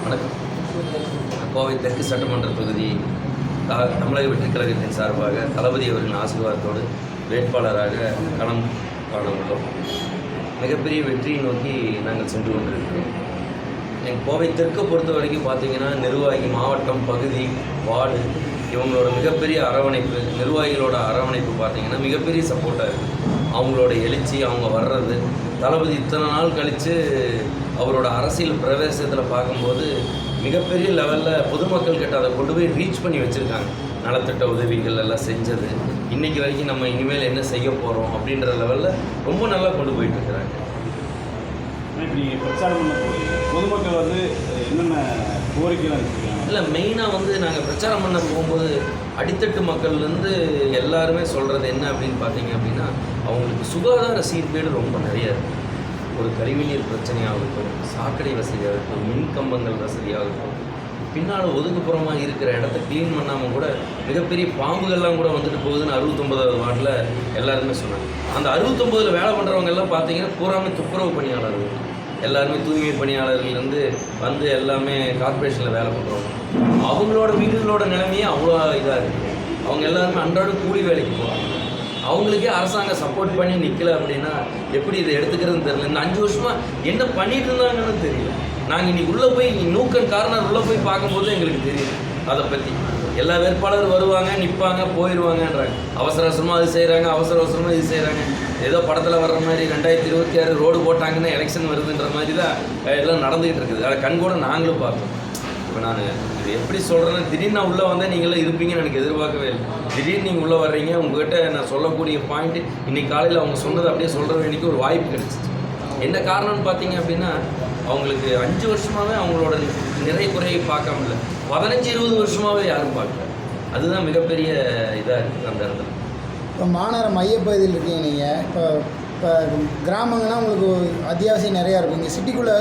வணக்கம். கோவை தெற்கு சட்டமன்ற தொகுதி தமிழக வெற்றிக் கழகத்தின் சார்பாக தளபதி அவர்களின் ஆசீர்வாதத்தோடு வேட்பாளராக களம் காண உள்ளோம். மிகப்பெரிய வெற்றியை நோக்கி நாங்கள் சென்று கொண்டிருக்கிறோம். எங்கள் கோவை தெற்கு பொறுத்த வரைக்கும் பார்த்திங்கன்னா நிர்வாகி, மாவட்டம், பகுதி, வார்டு இவங்களோட மிகப்பெரிய அரவணைப்பு, நிர்வாகிகளோட அரவணைப்பு பார்த்திங்கன்னா மிகப்பெரிய சப்போர்ட்டாக இருக்குது. அவங்களோட எழுச்சி, அவங்க வர்றது, தளபதி இத்தனை நாள் கழித்து அவரோட அரசியல் பிரவேசத்தில் பார்க்கும்போது மிகப்பெரிய லெவலில் பொதுமக்கள் கிட்ட அதை கொண்டு போய் ரீச் பண்ணி வச்சுருக்காங்க. நலத்திட்ட உதவிகள் எல்லாம் செஞ்சது இன்றைக்கி வரைக்கும் நம்ம இனிமேல் என்ன செய்ய போகிறோம் அப்படின்ற லெவலில் ரொம்ப நல்லா கொண்டு போயிட்டுருக்குறாங்க. இப்படி பிரச்சாரம் பண்ண பொதுமக்கள் என்னென்ன கோரிக்கைலாம் வச்சுருக்காங்க? இல்லை, மெயினாக நாங்கள் பிரச்சாரம் பண்ண போகும்போது அடித்தட்டு மக்கள்லேருந்து எல்லாருமே சொல்கிறது என்ன அப்படின்னு பார்த்தீங்க அப்படின்னா, அவங்களுக்கு சுகாதார சீர்கேடு ரொம்ப நிறையா இருக்குது. ஒரு கழிவுநீர் பிரச்சனையாகட்டும், சாக்கடை வசதியாகட்டும், மின் கம்பங்கள் வசதியாகட்டும், பின்னால் ஒதுக்குப்புறமாக இருக்கிற இடத்த க்ளீன் பண்ணாமல் கூட மிகப்பெரிய பாம்புகள்லாம் கூட வந்துட்டு போகுதுன்னு 69வது வார்டில் எல்லாருமே சொன்னாங்க. அந்த 69ல் வேலை பண்ணுறவங்க எல்லாம் பார்த்தீங்கன்னா பூராமே துப்புரவு பணியாளர்கள், எல்லாருமே தூய்மை பணியாளர்கள்லேருந்து வந்து எல்லாமே கார்பரேஷனில் வேலை பண்ணுறவங்க. அவங்களோட வீடுகளோட நிலைமையே அவ்வளோ இதாக இருக்குது. அவங்க எல்லாருமே அன்றாடம் கூலி வேலைக்கு போகிறாங்க. அவங்களுக்கே அரசாங்கம் சப்போர்ட் பண்ணி நிற்கலை அப்படின்னா எப்படி இதை எடுத்துக்கிறதுன்னு தெரியல. இந்த 5 வருஷமாக என்ன பண்ணிட்டு இருந்தாங்கன்னு தெரியல. நாங்கள் இன்றைக்கி உள்ளே போய் நூக்கன் கார்னர் உள்ளே போய் பார்க்கும்போது எங்களுக்கு தெரியும். அதை பற்றி எல்லா வேட்பாளர் வருவாங்க, நிற்பாங்க, போயிடுவாங்கன்றாங்க. அவசர அவசரமாக அது செய்கிறாங்க, அவசர அவசரமாக இது செய்கிறாங்க. ஏதோ படத்தில் வர்ற மாதிரி 2026 ரோடு போட்டாங்கன்னா எலெக்ஷன் வருதுன்ற மாதிரி தான் எல்லாம் நடந்துகிட்டு இருக்குது. அதை கண்கூட நாங்களும் பார்த்தோம். இப்போ நான் இது எப்படி சொல்கிறேன்னா, திடீர்னு நான் உள்ளே வந்தால் நீங்களாம் இருப்பீங்கன்னு எனக்கு எதிர்பார்க்கவே இல்லை. திடீர்னு நீங்கள் உள்ளே வர்றீங்க, உங்கள்கிட்ட நான் சொல்லக்கூடிய பாயிண்ட்டு இன்றைக்கி காலையில் அவங்க சொன்னதை அப்படியே சொல்கிற வேண்டிக்கு ஒரு வாய்ப்பு கிடச்சிச்சு. என்ன காரணம்னு பார்த்தீங்க அப்படின்னா, அவங்களுக்கு 5 வருஷமாகவே அவங்களோட நிறை குறையை பார்க்காம இல்லை, 15-20 வருஷமாகவே யாரும் பார்க்கல. அதுதான் மிகப்பெரிய இதாக இருக்குது அந்த இடத்துல. இப்போ மாநகர மையப்பகுதியில் இருக்கீங்க நீங்கள். இப்போ கிராமங்கள்னால் உங்களுக்கு அத்தியாவசியம் நிறையா இருக்கும். இங்கே சிட்டிக்குள்ளே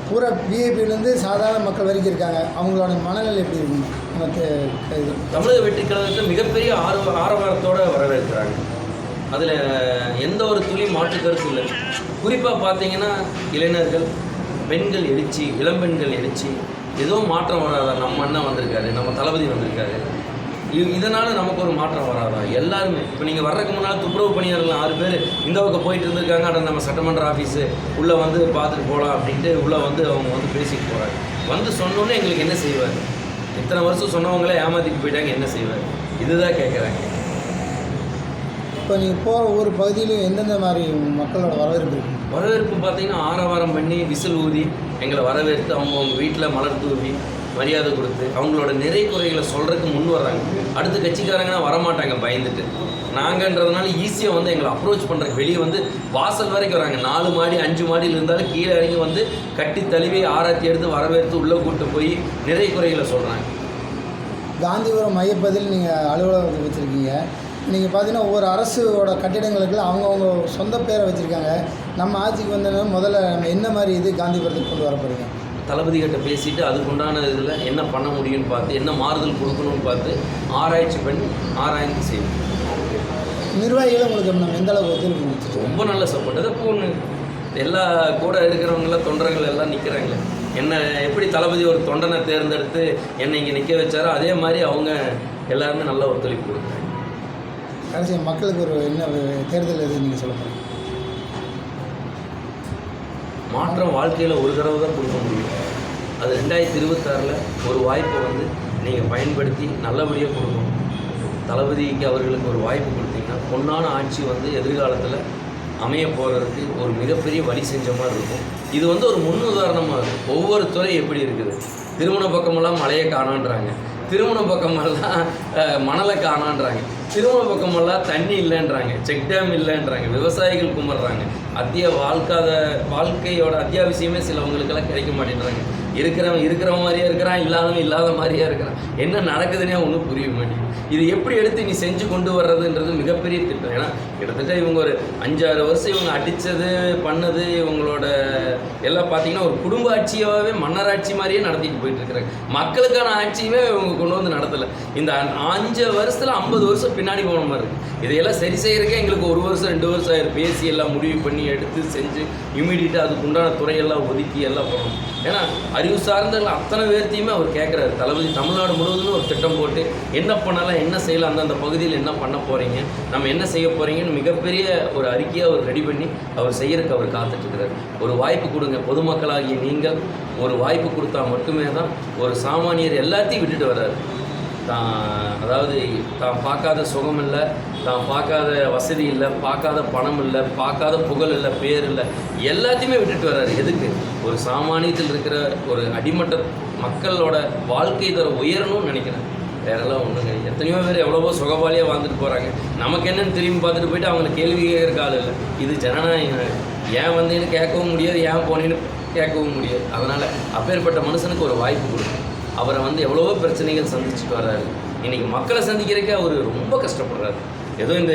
பூரா விஐபிலேருந்து சாதாரண மக்கள் வரைக்கும் இருக்காங்க. அவங்களோட மனநிலை எப்படி இருக்கும்? நமக்கு தமிழக வெற்றிக் கழகத்தை மிகப்பெரிய ஆரவாரத்தோடு வரவேற்கிறாங்க. அதில் எந்த ஒரு துளி மாற்று கருத்து இல்லை. குறிப்பாக பார்த்தீங்கன்னா இளைஞர்கள், பெண்கள் எழுச்சி, இளம்பெண்கள் எழுச்சி, ஏதோ மாற்றம் வராதா? நம்ம அண்ணன் வந்திருக்காரு, நம்ம தளபதி வந்திருக்காரு, இதனால் நமக்கு ஒரு மாற்றம் வராதா? எல்லாருமே இப்போ நீங்கள் வர்றதுக்கு முன்னால் துப்புரவு பணியாளர்கள் 6 பேர் இந்த பக்கம் போயிட்டு இருந்திருக்காங்க. ஆனால் நம்ம சட்டமன்ற ஆஃபீஸு உள்ளே வந்து பார்த்துட்டு போகலாம் அப்படின்ட்டு உள்ளே வந்து அவங்க வந்து பேசிட்டு போகிறாங்க. வந்து சொன்னோன்னே எங்களுக்கு என்ன செய்வார்? இத்தனை வருஷம் சொன்னவங்களே ஏமாற்றிட்டு போயிட்டாங்க, என்ன செய்வார்? இதுதான் கேட்குறாங்க. இப்போ நீங்கள் போகிற ஒவ்வொரு பகுதியிலும் எந்தெந்த மாதிரி மக்களோட வரவேற்பு பார்த்தீங்கன்னா, ஆரவாரம் பண்ணி விசில் ஊதி எங்களை வரவேற்று அவங்கவுங்க வீட்டில் மலர் தூவி மரியாதை கொடுத்து அவங்களோட நிறை குறைகளை சொல்கிறதுக்கு முன் வர்றாங்க. அடுத்த கட்சிக்காரங்கன்னா வரமாட்டாங்க பயந்துட்டு. நாங்கன்றதுனால ஈஸியாக வந்து எங்களை அப்ரோச் பண்ணுறதுக்கு வெளியே வந்து வாசல் வரைக்கும் வராங்க. 4 மாடி 5 மாடியில் இருந்தாலும் கீழே இறங்கி வந்து கட்டி தழுவி ஆராய்ச்சி எடுத்து வரவேற்று உள்ளே கூப்பிட்டு போய் நிறை குறைகளை சொல்கிறாங்க. காந்திபுரம் மையப்பகுதியில் நீங்கள் அலுவலகத்தை வச்சுருக்கீங்க. நீங்கள் பார்த்தீங்கன்னா ஒவ்வொரு அரசோட கட்டிடங்களுக்குலாம் அவங்கவுங்க சொந்த பேரை வச்சுருக்காங்க. நம்ம ஆட்சிக்கு வந்தோன்னா முதல்ல நம்ம என்ன மாதிரி இது காந்திபுரத்துக்கு கொண்டு வர போகிறீங்க? தளபதி கிட்ட பேசிவிட்டு அதுக்குண்டான இதில் என்ன பண்ண முடியும்னு பார்த்து, என்ன மாறுதல் கொடுக்கணும்னு பார்த்து ஆராய்ச்சி பண்ணி ஆராய்ச்சி செய்யணும். நிர்வாகிகளை உங்களுக்கு நம்ம எந்த அளவுக்கு ஒத்துழைப்பு கொடுத்துட்டு? ரொம்ப நல்ல சப்போர்ட். அதை ஒன்று எல்லா கூட இருக்கிறவங்களாம் தொண்டர்கள் எல்லாம் நிற்கிறாங்களே. என்ன எப்படி தளபதி ஒரு தொண்டனை தேர்ந்தெடுத்து என்னை இங்கே நிற்க வச்சாரோ அதே மாதிரி அவங்க எல்லாருமே நல்ல ஒத்துழைப்பு கொடுக்குறாங்க. கடைசி மக்களுக்கு ஒரு என்ன தேர்தல் எது நீங்கள் சொல்ல போகிறீங்க? மாற்றம் வாழ்க்கையில் ஒரு தடவை தான் கொடுக்க முடியும். அது 2026 ஒரு வாய்ப்பை வந்து நீங்கள் பயன்படுத்தி நல்லபடியாக கொடுக்கணும். தளபதிக்கு அவர்களுக்கு ஒரு வாய்ப்பு கொடுத்தீங்கன்னா பொன்னான ஆட்சி வந்து எதிர்காலத்தில் அமைய போகிறதுக்கு ஒரு மிகப்பெரிய வழி செஞ்ச மாதிரி இருக்கும். இது வந்து ஒரு முன் உதாரணமாக இருக்கும். ஒவ்வொரு துறை எப்படி இருக்குது. திருமண பக்கமெல்லாம் மழையை காணான்றாங்க, திருமண பக்கமெல்லாம் மணலை காணான்றாங்க, திருமண பக்கமெல்லாம் தண்ணி இல்லைன்றாங்க, செக் டேம் இல்லைன்றாங்க, விவசாயிகள் கும்பிட்றாங்க. வாழ்க்கையோட அத்தியாவசியமே சிலவங்களுக்கெல்லாம் கிடைக்க மாட்டேன்றாங்க. இருக்கிற மாதிரியே இருக்கிறான், இல்லாத மாதிரியே இருக்கிறான். என்ன நடக்குதுன்னே ஒன்றும் புரிய மாட்டேங்குது. இது எப்படி எடுத்து நீ செஞ்சு கொண்டு வர்றதுன்றது மிகப்பெரிய திட்டம். ஏன்னா கிட்டத்தட்ட இவங்க ஒரு 5-6 வருஷம் இவங்க அடித்தது பண்ணது இவங்களோட எல்லாம் பார்த்தீங்கன்னா ஒரு குடும்ப ஆட்சியாகவே மன்னராட்சி மாதிரியே நடத்திட்டு போயிட்டு இருக்கிறாங்க. மக்களுக்கான ஆட்சியுமே இவங்க கொண்டு வந்து நடத்தலை. இந்த 5 வருஷத்தில் 50 வருஷம் பின்னாடி போன மாதிரி இருக்குது. இதையெல்லாம் சரி செய்கிறக்கே எங்களுக்கு 1 வருஷம் 2 வருஷம் ஆயிரம் பேசி எல்லாம் முடிவு பண்ணி எடுத்து செஞ்சு இமீடியட்டாக அதுக்கு உண்டான துறையெல்லாம் ஒதுக்கி எல்லாம் பண்ணணும். ஏன்னா அறிவு சார்ந்த அத்தனை பேர்த்தையுமே அவர் கேட்குறாரு. தளபதி தமிழ்நாடு முழுவதுமே ஒரு திட்டம் போட்டு என்ன பண்ணலாம், என்ன செய்யலாம், அந்தந்த பகுதியில் என்ன பண்ண போகிறீங்க, நம்ம என்ன செய்ய போகிறீங்கன்னு மிகப்பெரிய ஒரு அறிக்கையை அவர் ரெடி பண்ணி அவர் செய்யறதுக்கு அவர் காத்துட்ருக்கிறார். ஒரு வாய்ப்பு கொடுங்க, பொதுமக்களாகிய நீங்கள் ஒரு வாய்ப்பு கொடுத்தா மட்டுமே தான் ஒரு சாமானியர் எல்லாத்தையும் விட்டுட்டு வர்றாரு. அதாவது தான் பார்க்காத சுகம் இல்லை, தான் பார்க்காத வசதி இல்லை, பார்க்காத பணம் இல்லை, பார்க்காத புகழ் இல்லை, பேர் இல்லை, எல்லாத்தையுமே விட்டுட்டு வர்றாரு. எதுக்கு? ஒரு சாமானியத்தில் இருக்கிற ஒரு அடிமட்ட மக்களோட வாழ்க்கை தர உயரணும்னு நினைக்கிறேன். வேறெல்லாம் ஒன்றுங்க. எத்தனையோ பேர் எவ்வளவோ சுகபாலியாக வாழ்ந்துட்டு போகிறாங்க. நமக்கு என்னன்னு திரும்பி பார்த்துட்டு போயிட்டு அவங்களை கேள்வி கேட்குறக்கு ஆள் இல்லை. இது ஜனநாயகம். ஏன் வந்தேன்னு கேட்கவும் முடியாது, ஏன் போனேன்னு கேட்கவும் முடியாது. அதனால் அப்பேற்பட்ட மனுஷனுக்கு ஒரு வாய்ப்பு கொடுக்கும். அவரை எவ்வளவோ பிரச்சனைகள் சந்திச்சுட்டு வர்றாரு. இன்றைக்கி மக்களை சந்திக்கிறதுக்கே அவர் ரொம்ப கஷ்டப்படுறாரு. ஏதோ இந்த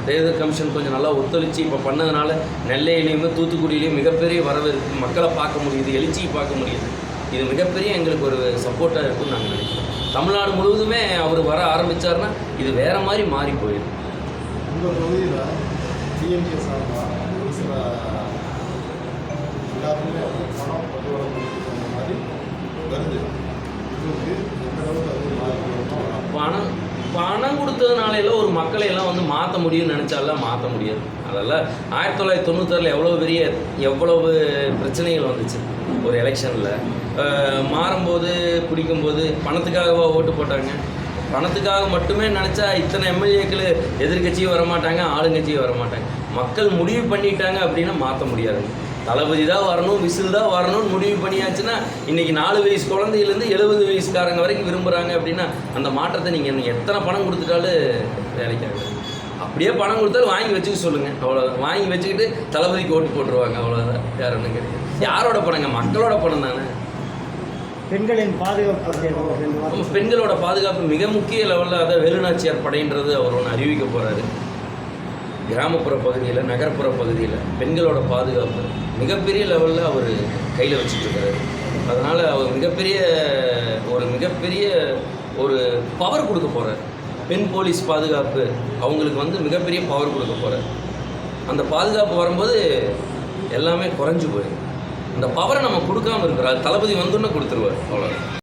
தேர்தல் கமிஷன் கொஞ்சம் நல்லா ஒத்துழைச்சி இப்போ பண்ணதுனால நெல்லையிலையுமே தூத்துக்குடியிலையும் மிகப்பெரிய வரவேற்பு, மக்களை பார்க்க முடியுது, எழுச்சியை பார்க்க முடியுது. இது மிகப்பெரிய எங்களுக்கு ஒரு சப்போர்ட்டாக இருக்குன்னு நாங்கள் நினைக்கிறோம். தமிழ்நாடு முழுவதுமே அவர் வர ஆரம்பித்தார்னா இது வேறு மாதிரி மாறி போயிடும். உங்கள் தொகுதியில் டிஎம்கே சார்பாக ஒரு சில எல்லாத்துமே பணம் பட்டுவாடை அந்த மாதிரி வருது. இதுக்கு எந்த அளவுக்கு அது பணம் பணம் கொடுத்ததுனால ஒரு மக்களை எல்லாம் மாற்ற முடியும்னு நினச்சாலாம் மாற்ற முடியாது. அதெல்லாம் 1996 எவ்வளவு பிரச்சனைகள் வந்துச்சு ஒரு எலெக்ஷனில். மாறும்போது பிடிக்கும்போது பணத்துக்காகவா ஓட்டு போட்டாங்க? பணத்துக்காக மட்டுமே நினச்சா இத்தனை எம்எல்ஏக்கள் எதிர்கட்சியும் வரமாட்டாங்க, ஆளுங்கட்சியும் வரமாட்டாங்க. மக்கள் முடிவு பண்ணிட்டாங்க அப்படின்னா மாற்ற முடியாது. தளபதி தான் வரணும், விசில் தான் வரணும்னு முடிவு பண்ணியாச்சுன்னா இன்றைக்கி 4 வயசு குழந்தையிலேருந்து 70 வயசுக்காரங்க வரைக்கும் விரும்புகிறாங்க. அப்படின்னா அந்த மாற்றத்தை நீங்கள் எத்தனை பணம் கொடுத்துட்டாலும் வேலைக்காக. அப்படியே பணம் கொடுத்தாலும் வாங்கி வச்சுக்க சொல்லுங்கள், அவ்வளோதான். வாங்கி வச்சுக்கிட்டு தளபதிக்கு ஓட்டு போட்டுருவாங்க, அவ்வளோதான். வேறு ஒன்றும் கிடையாது. யாரோட பணங்க? மக்களோட பணம் தானே. பெண்களின் பாதுகாப்பு, பெண்களோட பாதுகாப்பு மிக முக்கிய லெவலில் அதை வேலுநாச்சியார் படைன்றது அவர் ஒன்று அறிவிக்க போகிறாரு. கிராமப்புற பகுதியில், நகர்ப்புற பகுதியில் பெண்களோட பாதுகாப்பு மிகப்பெரிய லெவலில் அவர் கையில் வச்சுட்ருக்காரு. அதனால் அவர் மிகப்பெரிய ஒரு பவர் கொடுக்க போகிறார். பெண் போலீஸ் பாதுகாப்பு அவங்களுக்கு மிகப்பெரிய பவர் கொடுக்க போகிறார். அந்த பாதுகாப்பு வரும்போது எல்லாமே குறைஞ்சி போயிடும். அந்த பவரை நம்ம கொடுக்காமல் இருக்கிறோம். அது தளபதி வந்துன்னு கொடுத்துருவார், அவ்வளோ.